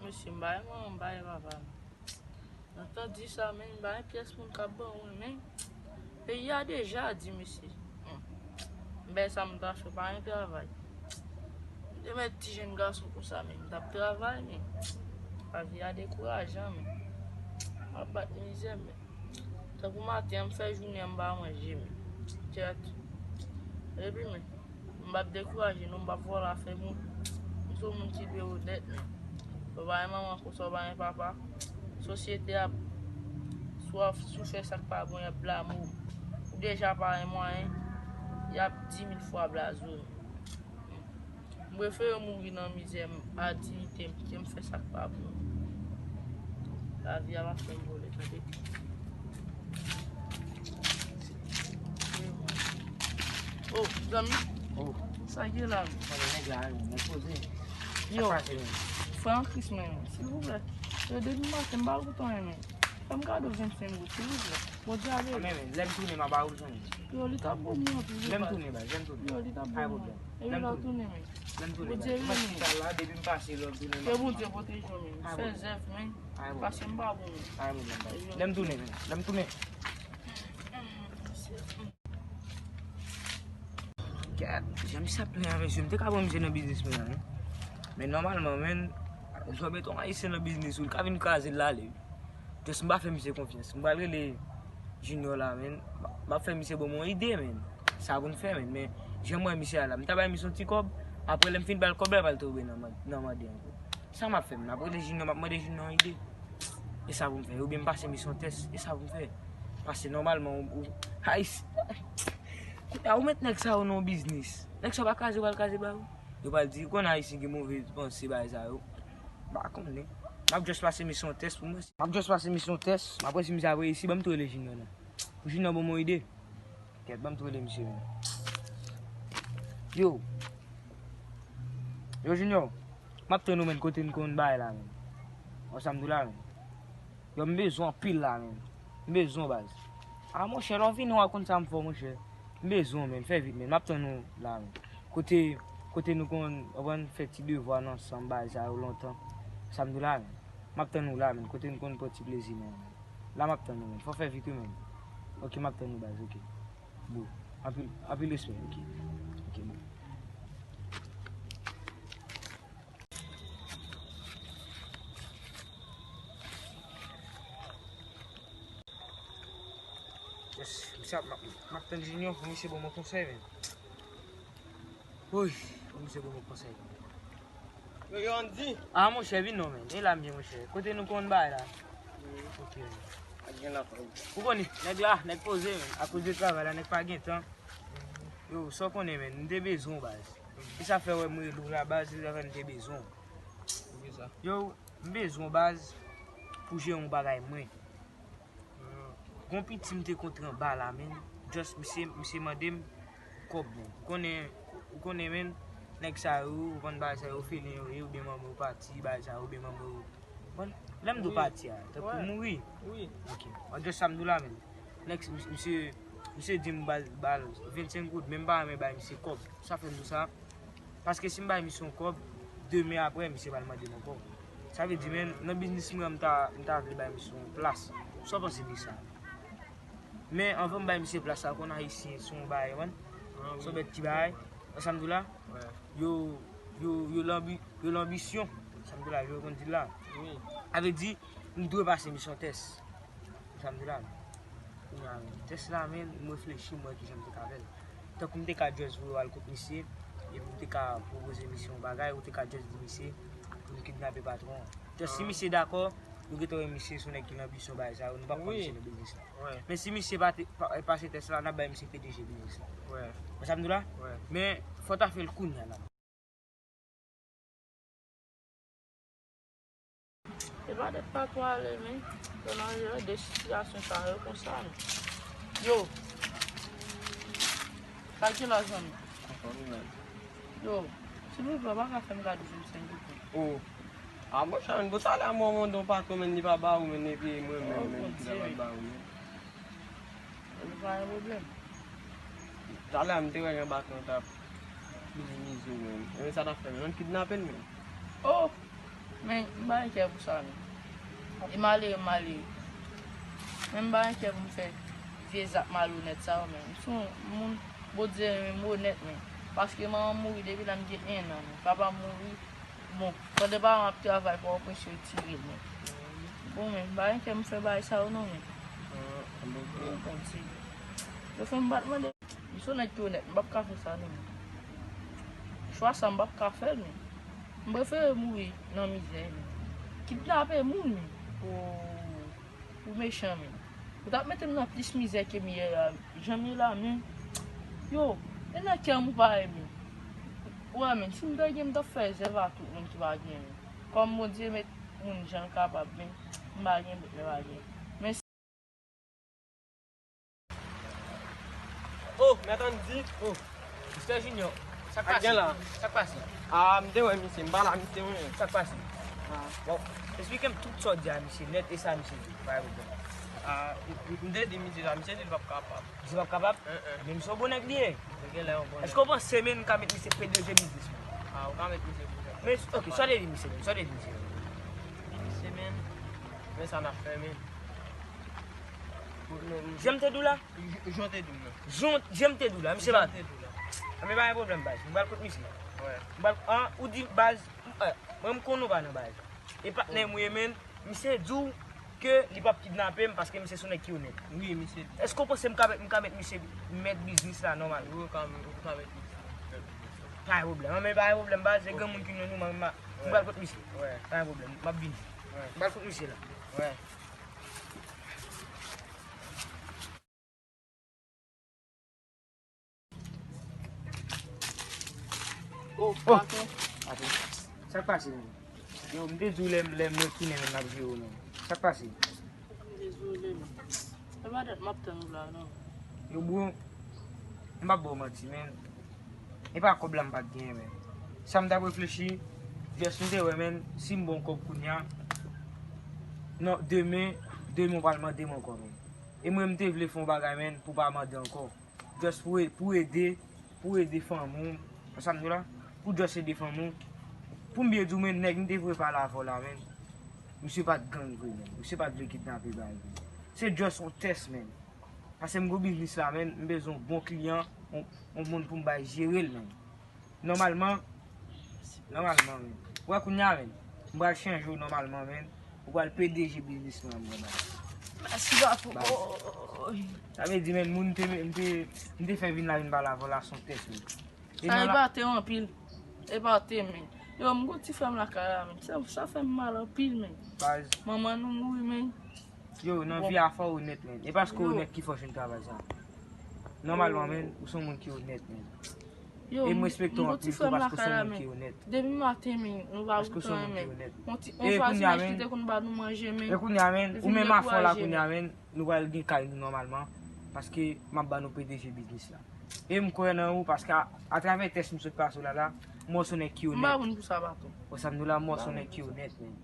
Monsieur Mbaye, moi, Mbaye, papa. J'entends dire ça, mais Mbaye, pièce pour le bon, mais il y a déjà dit, monsieur. Ben, ça me fait pas un travail. Je mets petit jeune garçon pour ça, mais je travaille, mais la vie a décourageant, mais je vais battre misère, mais ça pour matin, je fais journée, je vais manger, mais tiens, et puis, mais je vais décourager, je vais voir la faire, je suis mon petit bureau d'être, mais papa et maman, pour ça, papa, société a soit souffert ça pas bon, il y a l'amour, ou déjà par un moyen, il y a 10 000 fois blazo. Je préfère mourir dans la misère à dignité qui me fait ça pas bon. La vie va faire voler. Oh, Zami. Oh. Ça y est là. Yo, Francis, s'il vous plaît. Je dis moi, c'est pas le temps. Je me garde 25 minutes, s'il vous plaît. Bon, j'y allais. Mais j'aime tourner ma barre. Yo, il t'a bon, moi. J'aime tourner, j'aime tourner. Yo, il t'a bon. Et il a tourné, mais. J'aime tourner. Vous direz, mais là, depuis me passer l'autre tourner. que vous devez protéger, mais. Fais zef, mais. Parce que je ne pas bon. J'aime tourner, j'aime tourner. J'aime ça plein avec je me dis qu'avant je dans business mais normalement men je vais mettre ici dans business ou quand une case là aller je me pas faire monsieur confiance me parler les junior là men m'a faire monsieur bon mon idée men ça va me faire men mais j'aimerais monsieur là me travailler mission petit cob après le fin bal cob va le trouver dans ma dé ça m'a fait après les junior m'a des junior idée et ça va me faire ou bien passer mission test et ça va me faire parce que normalement ou maintenant que ça on business. Nek ça va caser ba ou. Yo pas dire qu'on a ici qui mauvais penser ba ça yo. Ba comme né. M'a juste passer mission test pour moi. M'a juste passer mission test. Après si me après ici, ba me trouver les junior là. Pour junior bon mon idée. Qu'est ba me trouver monsieur. Yo. Yo junior. M'a tenu men côté nous ba là men. On samedi là men. Yo me besoin pile là men. Besoin base. Ah mon cher, on vient nous raconter ça me faut mon cher. Besoin men, fais vite men, m'attend nous là. Côté nous on fait petit devoir ensemble ça longtemps. Samedi là. M'attend nous là men, côté nous qu'on petit plaisir men. Là m'attend nous men, faut faire vite men. OK, m'attend nous base, OK. Bon, appelle le soir, OK. OK. Bon. Yes, m'attend junior, pour monsieur bon mon conseil. Oui, monsieur bon mon conseil. Mais on dit. Ah mon cher, non mais, il a bien mon cher. Côté nous qu'on ba là. OK. Vous connaissez, nèg là, nèg posé à cause du travail là, nèg pas gain temps. Yo, ça qu'on est men, nous besoin base. Et ça fait ouais moi la base, ça fait nous besoin. Ça. Yo, besoin base pour gérer un bagage moi. Gon petit me te contre en bas là men. Just monsieur madame comme connaît men nek ça ou van ba ça ou feeling ou bien maman parti ba ça ou bien maman. Bon, l'aime de partir, t'as pour mourir. Oui. OK. On just samedi là men. Next monsieur dit bal 25 gouttes même pas mais ba monsieur cob. Ça fait tout ça parce que si me ba mission cob 2 mois après monsieur va demander mon cob. Ça veut dire men dans business moi m'ta ba mission place. Ça pense dire ça. Mais avant de me place ça qu'on a ici son bail son petit bail samedi là yo l'ambition samedi là yo qu'on dit là Oui. avait dit nous devons passer mission test samedi là test là mais me réfléchir moi qui j'aime te avec tant comme te ka juste pour aller contre monsieur et pour te ka proposer mission bagaille ou te ka juste dire monsieur pour kidnapper patron donc si monsieur d'accord nous avons monsieur son équipe d'ambition bail ça on va pas continuer le business. Mais si monsieur pas passer test là, on a ba monsieur PDG business. Ouais. Ça me dit là? Ouais. Mais faut ta faire le coup là. Et pas de pas toi aller mais dans des situations pareilles comme ça. Yo. Pas que la zone. Yo. Si vous voulez pas faire me garder 25 euros. Oh. Ah moi ça ne ça là moi on pas comme ni pas ba ou ni puis moi même ba ou. Pas un problème. Ça là me dire ba quand t'a minimiser même. Et ça t'a fait même kidnapper même. Oh. Men, mba yon kè pou sa men. E male. Men mba yon kè pou mfe vie zak malounet sa ou men. Son moun bodze men mounet men. Paske maman mouri debi la mge 1 an men. Papa mouri. Bon, kode ba an ap travay pou apwen se tiril men. Bon men, mba yon kè mfe bay sa ou non men. Bon konti. Yo fè mbatman de. Yon son ek tou net, mbap ka fè sa non men. Chwa sa mbap ka fè men. Mbe fè mouri nan mizè men. Kidnapè moun men. Pou méchan men. Ou tap metem nan plis mizè ke miye la. Jami la men. Yo, e nan kè mou pare men. Ouè men, si mda gen mda fè, zeva tout moun ki va gen men. Kom moun diye met moun jan kapab men. Mba gen bet le va gen. Men Oh, mè tan di? Oh, Mr. Junior, sak a pasi? gen la? Sak pasi? Mde wè misye, mba la misye wè. Sak pasi? Bon, expliquem tout so di a misye, net e sa misye di. Mde di misye la, misye di l vap kapab. Misye pap kapab? Men miso bonek liye. Gen la yon bon. Esko bon semen ka met misye PDG business? Ou ka met misye pou sa. Men, ok, so de di misye men, so de di misye men. Misye men, men sa na fè men. Jem te dou la? Jonte dou men. Jem te dou la, misye ba? Jonte dou la. Ame ba yon problem baz, mbal kote misye. Ouais. Mbal, ou di baz, mwen mkono ba nan baz. E patne mwen men, misye dou ke li pap kidnapem paske misye sonek ki honet. Oui, misye. Esko pose mkamet misye met business la normal? Ou ka met misye. Pa yon problem, ame ba yon problem baz, e gen moun ki nou mbal kote misye. Ouais. Pa yon problem, mab vini. Ouais. Mbal kote misye la. Ouais. Oh, pake. Ate, sak pasi men. Yo, mde dou lem mekine men nabje yo men. Sak pasi? Désolé men. E ba det map ten ou la non. Yo bou, mbap bo mati men. E pa koblam pat gen men. Sam da reflechi, jes mde we men, si mbon kop kounya, non, deme pal mande mon kon men. E mwen mte vle fon bagay men pou pa mande ankon. Just pou ede fan moun. Sam do la? Pou just ede fan moun. Pou mbiye dou men, nek mte vwe pa la vola men. Mse pat gang vwe men. Mse pat vle kidnape ba men. Se just on test men. Ase mgo business la men, mbezon bon klien, on moun pou mbay jirel men. Normalman men. Wè kounya men, mbal chanjou normalman men. Wè PDG business man men. Merci ba pou. Sa ve di men, moun mte fe vin la vin ba la vola son test men. Sa e bate an pil. E bate men. Yo mgo ti fèm la kara men. Sa fèm mal an pil men. Baz, Maman nou moui men. yo nan vi a fò ou net men. E pasko ou net ki fò chen travay sa. Normalman men, ou son moun ki ou net men. Yo, E mwen respekto mgo an ti pil fèm tou la pasko son kara moun ki men. ou net. Demi matin men, nou va Pasko son woutan moun ki men. ou net. On E fwa si kounya mwen men. chite kon ba nou manje men. E kounya men, E ou fin men ma fò la dekouraje kounya men, nou wal gen kay nou normalman. Paske mabba nou PDG business la. E mkoye nan ou, paske a travè test msot paso la, mò sonè ki ou Mba net. woun pou sa bato. O sam nou la mò sonè ki ou net men.